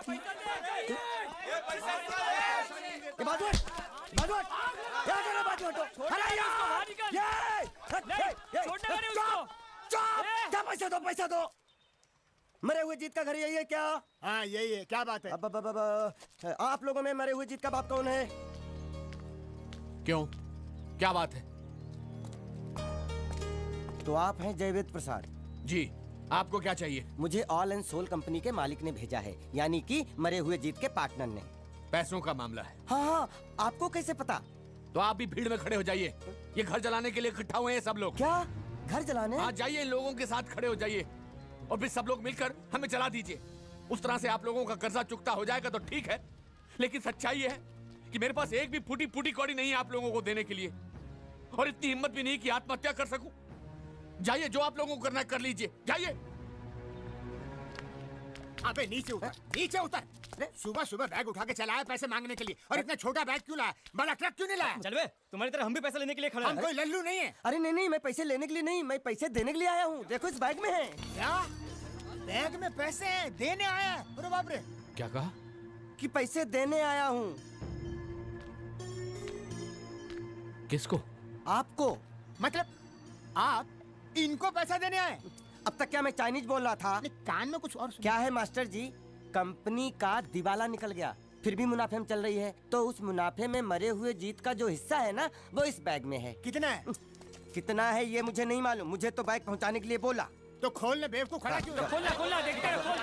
पैसा दो। मरे हुए जीत का घर यही है क्या? हाँ यही है। क्या बात है? आप लोगों में मरे हुए जीत का बाप कौन है? क्यों, क्या बात है? तो आप हैं जयवेद प्रसाद जी। आपको क्या चाहिए? मुझे ऑल एंड सोल कंपनी के मालिक ने भेजा है, यानी कि मरे हुए जीत के पार्टनर ने। पैसों का मामला है। हाँ, आपको कैसे पता? तो आप भी भीड़ में खड़े हो जाइए। ये घर जलाने के लिए इकट्ठा हुए हैं सब लोग। क्या घर जलाने? हाँ जाइए, इन लोगों के साथ खड़े हो जाइए और फिर सब लोग मिलकर हमें जला दीजिए। उस तरह से आप लोगों का कर्जा चुकता हो जाएगा तो ठीक है, लेकिन सच्चाई है कि मेरे पास एक भी फूटी कौड़ी नहीं है आप लोगों को देने के लिए, और इतनी हिम्मत भी नहीं कि आत्महत्या कर सकूं। जाइए, जो आप लोगों को करना है कर लीजिए, जाइए। अबे नीचे उतर। सुबह सुबह बैग उठा के चला है पैसे मांगने के लिए, और इतना छोटा बैग क्यों लाया? बड़ा ट्रक क्यों नहीं लाया? चल बे, तुम्हारी तरह हम भी पैसे लेने के लिए खड़े हैं। हम कोई लल्लू नहीं है। अरे नहीं, मैं पैसे लेने के लिए नहीं, मैं पैसे देने के लिए आया हूँ। देखो इस बैग में है। क्या बैग में पैसे हैं? देने आया? अरे बाप रे। क्या कहा? कि पैसे देने आया हूँ। किसको? आपको। मतलब आप इनको पैसा देने आए? अब तक क्या मैं चाइनीज बोल रहा था? कान में कुछ और क्या है मास्टर जी, कंपनी का दिवाला निकल गया, फिर भी मुनाफे में चल रही है। तो उस मुनाफे में मरे हुए जीत का जो हिस्सा है ना, वो इस बैग में है। कितना है? कितना है ये मुझे नहीं मालूम, मुझे तो बैग पहुंचाने के लिए बोला। तो खोल ले, बेवकूफ खड़ा क्यों है? खोलना देखते हैं, खोल।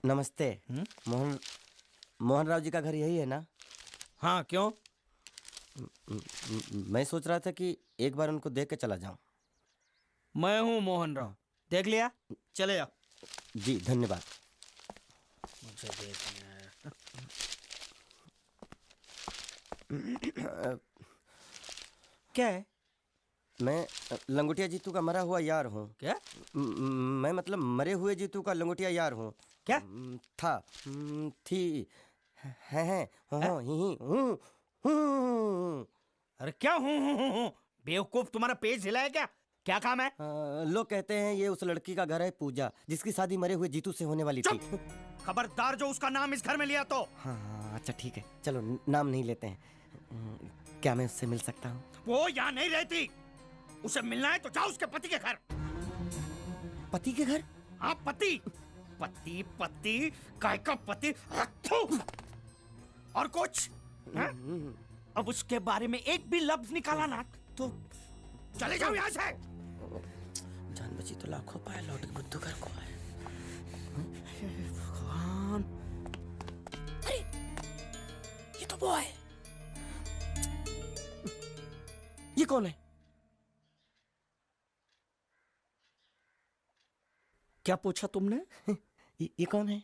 नमस्ते। मोहन राव जी का घर यही है ना? हाँ, क्यों? मैं सोच रहा था कि एक बार उनको देख के चला जाऊं। मैं हूँ मोहन राव, देख लिया? चले जाओ। जी धन्यवाद। मुझे देखना है। क्या है? मैं लंगोटिया जीतू का मरा हुआ यार हूँ। क्या? मैं मतलब मरे हुए जीतू का लंगोटिया यार हूँ। क्या? था, थी, है, हो, ही, हूँ। अरे क्या हूँ? बेवकूफ, तुम्हारा पेज हिला है क्या? क्या काम है? लोग कहते हैं ये उस लड़की का घर है पूजा, जिसकी शादी मरे हुए जीतू से होने वाली थी। खबरदार जो उसका नाम इस घर में लिया तो। हाँ अच्छा ठीक है, चलो नाम नहीं लेते हैं। क्या मैं उससे मिल सकता हूँ? वो यहाँ नहीं रहती। उसे मिलना है तो जाओ उसके पति के घर। पति के घर? हाँ पति। पति काय का पति। और कुछ? अब उसके बारे में एक भी लफ्ज निकाला ना तो चले जाओ यहाँ से। जान बची तो लाखों पाए, लौट के बुद्धू घर को आए। भगवान, अरे ये तो वो है। ये कौन है? क्या पूछा तुमने? ये कौन है?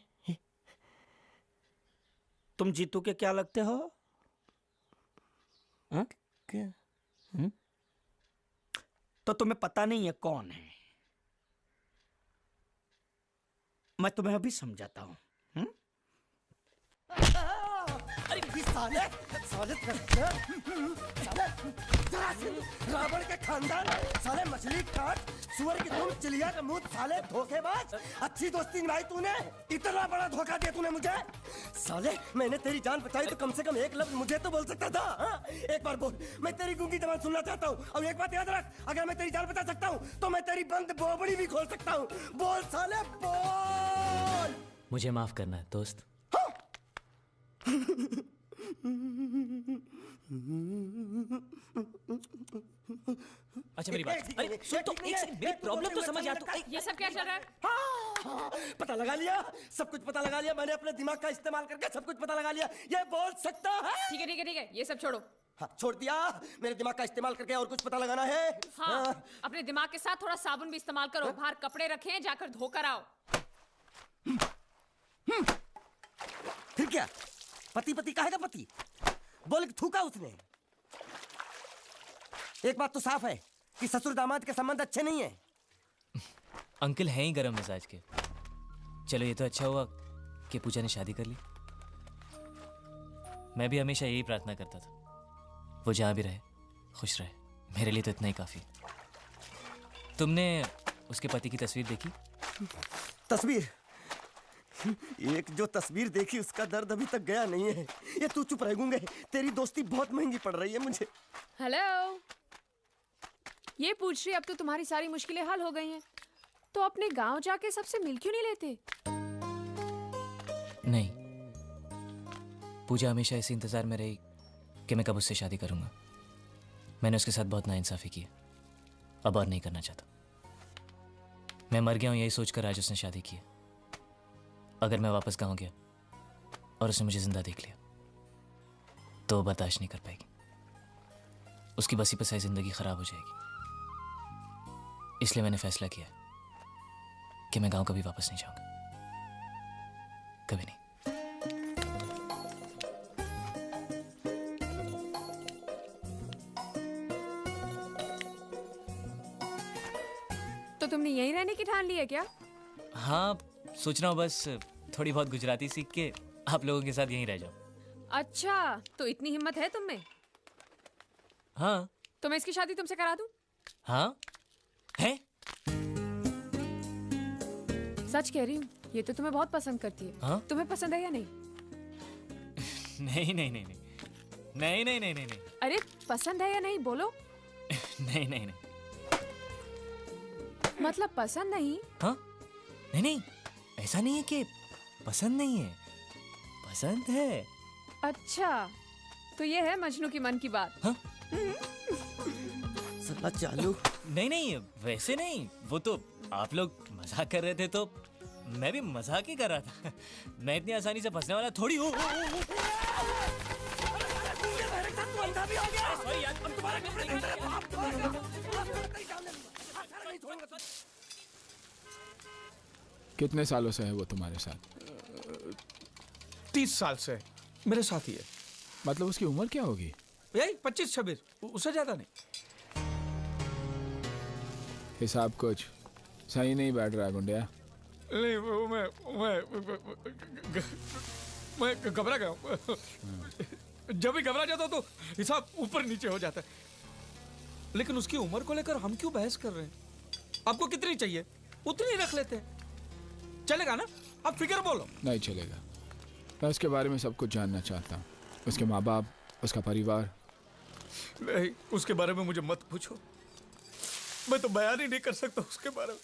तुम जीतू के क्या लगते हो? हाँ? क्या? तो तुम्हें पता नहीं है कौन है? मैं तुम्हें अभी समझाता हूँ। अरे साले रावण के खानदान, साले मछली काट, सुअर की तुम, चिड़िया का मुंह, साले धोखेबाज। अच्छी दोस्ती निभाई तूने, इतना बड़ा धोखा दिया तूने मुझे। साले मैंने तेरी जान बचाई तो कम से कम एक लफ्ज मुझे तो बोल सकता था। हाँ? एक बार बोल, मैं तेरी गूंगी जबान सुनना चाहता हूँ। और एक बात याद रख, अगर मैं तेरी जान बचा सकता हूँ तो मैं तेरी बंद बोबड़ी भी खोल सकता हूँ। बोल साले बोल। मुझे माफ करना है दोस्त। अच्छा मेरी बात, अरे सुन तो एक सेकंड, मेरी प्रॉब्लम तो समझ आ तू। ये सब क्या चल रहा है? हाँ, पता लगा लिया, सब कुछ पता लगा लिया। मैंने अपने दिमाग का इस्तेमाल करके सब कुछ पता लगा लिया। ये बोल सकता है? ठीक है, ये सब छोड़ो। हाँ, छोड़ दिया। मेरे दिमाग का इस्तेमाल करके और कुछ पता लगाना है? हाँ, अपने दिमाग के साथ थोड़ा साबुन भी इस्तेमाल करो। बाहर कपड़े रखे, जाकर धोकर आओ। फिर क्या? पति काहे का पति? बोल के थूका उसने। एक बात तो साफ है कि ससुर दामाद के संबंध अच्छे नहीं है। अंकल हैं ही गरम मिजाज के। चलो ये तो अच्छा हुआ कि पूजा ने शादी कर ली। मैं भी हमेशा यही प्रार्थना करता था, वो जहाँ भी रहे खुश रहे। मेरे लिए तो इतना ही काफी। तुमने उसके पति की तस्वीर देखी? तस्वीर? एक जो तस्वीर देखी उसका दर्द अभी तक गया नहीं है। ये तू चुप रह गूंगे, तेरी दोस्ती बहुत महंगी पड़ रही है मुझे। हेलो, ये पूछ रही अब तो तुम्हारी सारी मुश्किलें हल हो गई हैं, तो अपने गांव जाके सबसे मिल क्यों नहीं लेते? नहीं, पूजा हमेशा इसी इंतजार में रही कि मैं कब उससे शादी करूंगा। मैंने उसके साथ बहुत नाइंसाफी की, अब और नहीं करना चाहता। मैं मर गया हूं यही सोचकर आज उसने शादी की। अगर मैं वापस गांव गया और उसने मुझे जिंदा देख लिया तो वो बर्दाश्त नहीं कर पाएगी। उसकी बसी बसाई जिंदगी खराब हो जाएगी। इसलिए मैंने फैसला किया कि मैं गांव कभी वापस नहीं जाऊंगा, कभी नहीं। तो तुमने यहीं रहने की ठान ली है क्या? हाँ, सोच रहा हूँ बस थोड़ी बहुत गुजराती सीख के आप लोगों के साथ यहीं रह जाऊं। अच्छा, तो इतनी हिम्मत है तुम में? हाँ। तो मैं इसकी शादी तुमसे करा दूं? हाँ है? सच कह रही हूँ। ये तो तुम्हें बहुत पसंद करती है। हाँ? तुम्हें पसंद है या नहीं? नहीं नहीं नहीं नहीं नहीं नहीं नहीं नहीं नहीं अरे पसंद है या नहीं बोलो। नहीं नहीं नहीं मतलब पसंद नहीं? हाँ नहीं नहीं ऐसा नहीं है कि पसंद नहीं है, पसंद है। अच्छा तो ये है मजनू की मन की बात। हाँ? साला चालू। नहीं नहीं वैसे नहीं, वो तो आप लोग मजाक कर रहे थे तो मैं भी मजाक ही कर रहा था। मैं इतनी आसानी से फंसने वाला थोड़ी हूँ। कितने सालों से है वो तुम्हारे साथ? 30 साल से मेरे साथ ही है। मतलब उसकी उम्र क्या होगी? यही 25-26, उससे ज्यादा नहीं। हिसाब कुछ सही नहीं बैठ रहा गुंडिया। नहीं मैं घबरा गया हूँ। जब भी घबरा जाता हूँ तो हिसाब ऊपर नीचे हो जाता है। लेकिन उसकी उम्र को लेकर हम क्यों बहस कर रहे हैं? आपको कितनी चाहिए उतनी रख लेते हैं, चलेगा ना? आप फिगर बोलो। नहीं चलेगा, मैं उसके बारे में सब कुछ जानना चाहता हूँ। उसके माँ बाप, उसका परिवार। नहीं उसके बारे में मुझे मत पूछो, मैं तो बयान ही नहीं कर सकता उसके बारे में।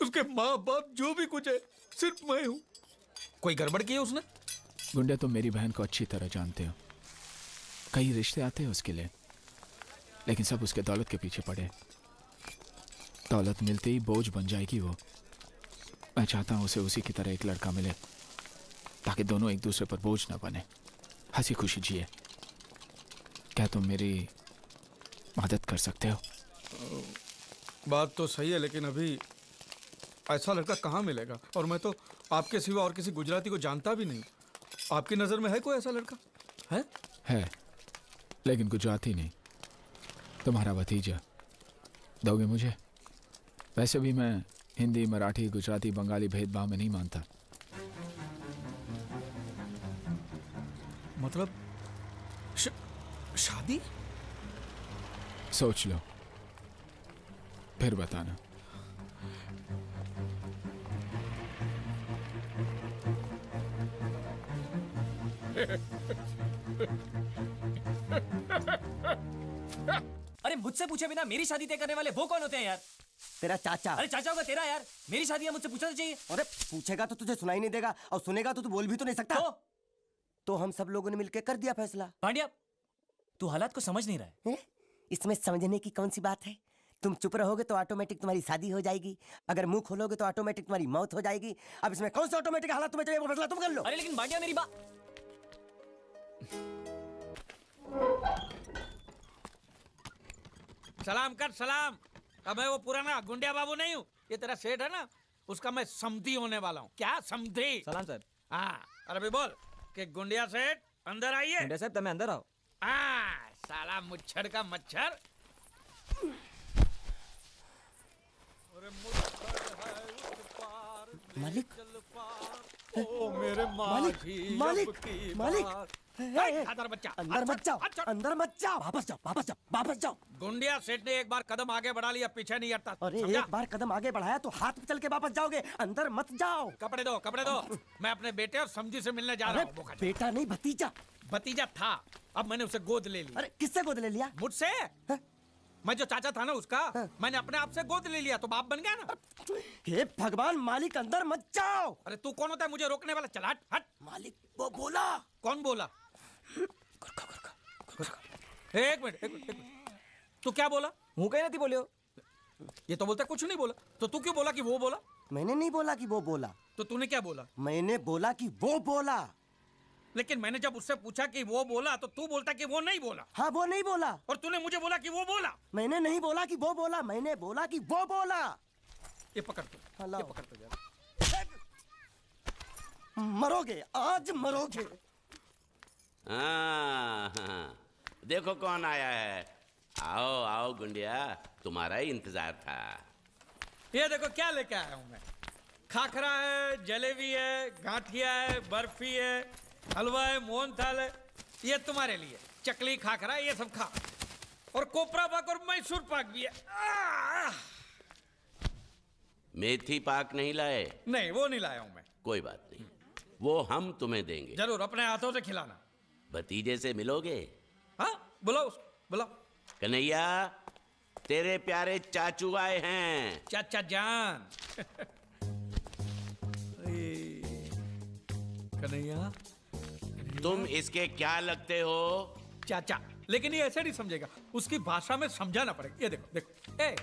उसके माँ बाप जो भी कुछ है सिर्फ मैं हूँ। कोई गड़बड़ की है उसने? गुंडिया तुम मेरी बहन को अच्छी तरह जानते हो। कई रिश्ते आते हैं उसके लिए, लेकिन सब उसके दौलत के पीछे पड़े। दौलत मिलते ही बोझ बन जाएगी वो। मैं चाहता हूँ उसे उसी की तरह एक लड़का मिले, ताकि दोनों एक दूसरे पर बोझ ना बने, हंसी खुशी जिए। क्या तुम मेरी मदद कर सकते हो? बात तो सही है, लेकिन अभी ऐसा लड़का कहाँ मिलेगा? और मैं तो आपके सिवा और किसी गुजराती को जानता भी नहीं। आपकी नज़र में है कोई ऐसा लड़का? है लेकिन गुजराती नहीं, तुम्हारा भतीजा। दोगे मुझे? वैसे भी मैं हिंदी, मराठी, गुजराती, बंगाली भेदभाव में नहीं मानता। मतलब शादी? सोच लो फिर बताना। अरे मुझसे पूछे बिना मेरी शादी तय करने वाले वो कौन होते हैं यार? तेरा चाचा। अरे चाचा होगा तेरा यार, मेरी शादी है मुझसे पूछना तो चाहिए। अरे पूछेगा तो तुझे सुनाई नहीं देगा, और सुनेगा तो तू बोल भी तो नहीं सकता। तो हम सब लोगों ने मिलकर कर दिया फैसला। पांड्या तू हालात को समझ नहीं रहा है। इसमें समझने की कौन सी बात है? तुम चुप रहोगे तो ऑटोमेटिक तुम्हारी शादी हो जाएगी, अगर मुंह खोलोगे तो ऑटोमेटिक तुम्हारी मौत हो जाएगी। अब इसमें कौन सा ऑटोमेटिक हालात तुम्हें चाहिए वो फैसला तुम कर लो। अरे लेकिन पांड्या मेरी बात। सलाम कर सलाम। अब मैं वो पुराना गुंडिया बाबू नहीं हूँ, ये तेरा सेठ है ना, उसका मैं समधी होने वाला हूँ। क्या समधी? सलाम सर। हाँ और अभी बोल कि गुंडिया सेठ अंदर आइए। गुंडिया साहब तुम अंदर आओ। हाँ साला मुच्छर का मच्छर। मालिक, ओ मेरे मालिक, मालिक, मालिक, बच्चा अंदर मत जाओ, अंदर मत जाओ, वापस जाओ, वापस जाओ, वापस जाओ। गुंडिया सेठ ने एक बार कदम आगे बढ़ा लिया, पीछे नहीं हटता। अरे समझा? एक बार कदम आगे बढ़ाया तो हाथ पे चल के वापस जाओगे, अंदर मत जाओ। कपड़े दो, कपड़े दो। मैं अपने बेटे और समझी से मिलने जा रहा हूँ। बेटा नहीं भतीजा। भतीजा था, अब मैंने उसे गोद ले लिया। अरे किससे गोद ले लिया? मुझसे। मैं जो चाचा था ना उसका, मैंने अपने आप से गोद ले लिया तो बाप बन गया ना। हे भगवान, मालिक अंदर मत जाओ। अरे तू कौन होता है मुझे रोकने वाला? चल हट हट। मालिक वो बोला। कौन बोला? एक मिनट, एक मिनट। तू क्या बोला? हूँ कहीं नहीं बोलियो। ये तो बोलता कुछ नहीं बोला, तो तू क्यों बोला कि वो बोला? मैंने नहीं बोला कि वो बोला। तो तूने क्या बोला? मैंने बोला कि वो बोला। लेकिन मैंने जब उससे पूछा कि वो बोला तो तू बोलता कि वो नहीं बोला। हाँ वो नहीं बोला। और तूने मुझे बोला कि वो बोला। मैंने नहीं बोला कि वो बोला, मैंने बोला कि वो बोला। ये पकड़ तू, ये पकड़ तू जरा। मरोगे, आज मरोगे। हाँ, देखो कौन आया है। आओ आओ गुंडिया, तुम्हारा ही इंतजार था। ये देखो क्या लेके आया हूँ मैं। खाखरा है, जलेबी है, गांठिया है, बर्फी है, हलवा है, मोहन थाल है। ये तुम्हारे लिए चकली, खाखरा, ये सब खा। और कोपरा पाक और मैसूर पाक भी है। मेथी पाक नहीं लाए? नहीं, वो नहीं लाया हूं मैं। कोई बात नहीं, वो हम तुम्हें देंगे। जरूर, अपने हाथों से खिलाना। भतीजे से मिलोगे? हाँ, बुलाओ उसको, बुलाओ। कन्हैया, तेरे प्यारे चाचू आए हैं। चाचा जान। कन्हैया, तुम इसके क्या लगते हो? चाचा। लेकिन ये ऐसे नहीं समझेगा, उसकी भाषा में समझाना पड़ेगा। ये देखो देखो, ए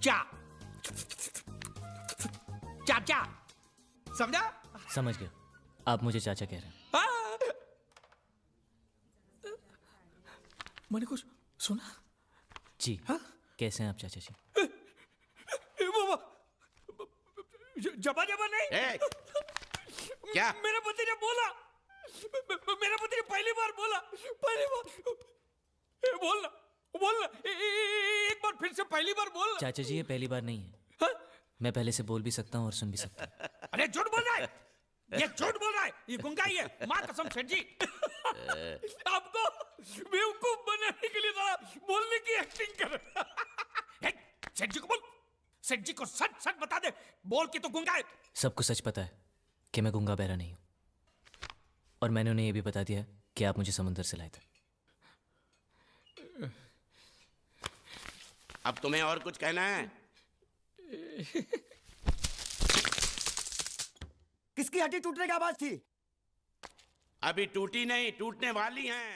चा चाचा, समझा? समझ गया, आप मुझे चाचा कह रहे हैं। मैंने कुछ सुना? जी। कैसे हैं आप चाचा जी? जबा जबा नहीं। क्या? मेरा पति ने बोला, मेरा पति ने पहली बार बोला, बोलना बोलना, एक बार फिर से पहली बार बोलना। चाचा जी, ये पहली बार नहीं है। मैं पहले से बोल भी सकता हूँ और सुन भी सकता हूँ। अरे झूठ बोल रहा है, ये झूठ बोल रहा है, ये गुंगा ही है, माँ कसम सेठ जी। आपको बेवकूफ बनाने के लिए जरा बोलने की एक्टिंग कर। सेठ जी को बोल, सेठ जी को सच सच बता दे, बोल के तो गुंगा है। सबको सच पता है कि मैं गुंगा बहरा नहीं हूँ, और मैंने उन्हें ये भी बता दिया कि आप मुझे समुद्र से लाए थे। अब तुम्हें और कुछ कहना है? किसकी हड्डी टूटने की आवाज थी? अभी टूटी नहीं, टूटने वाली हैं।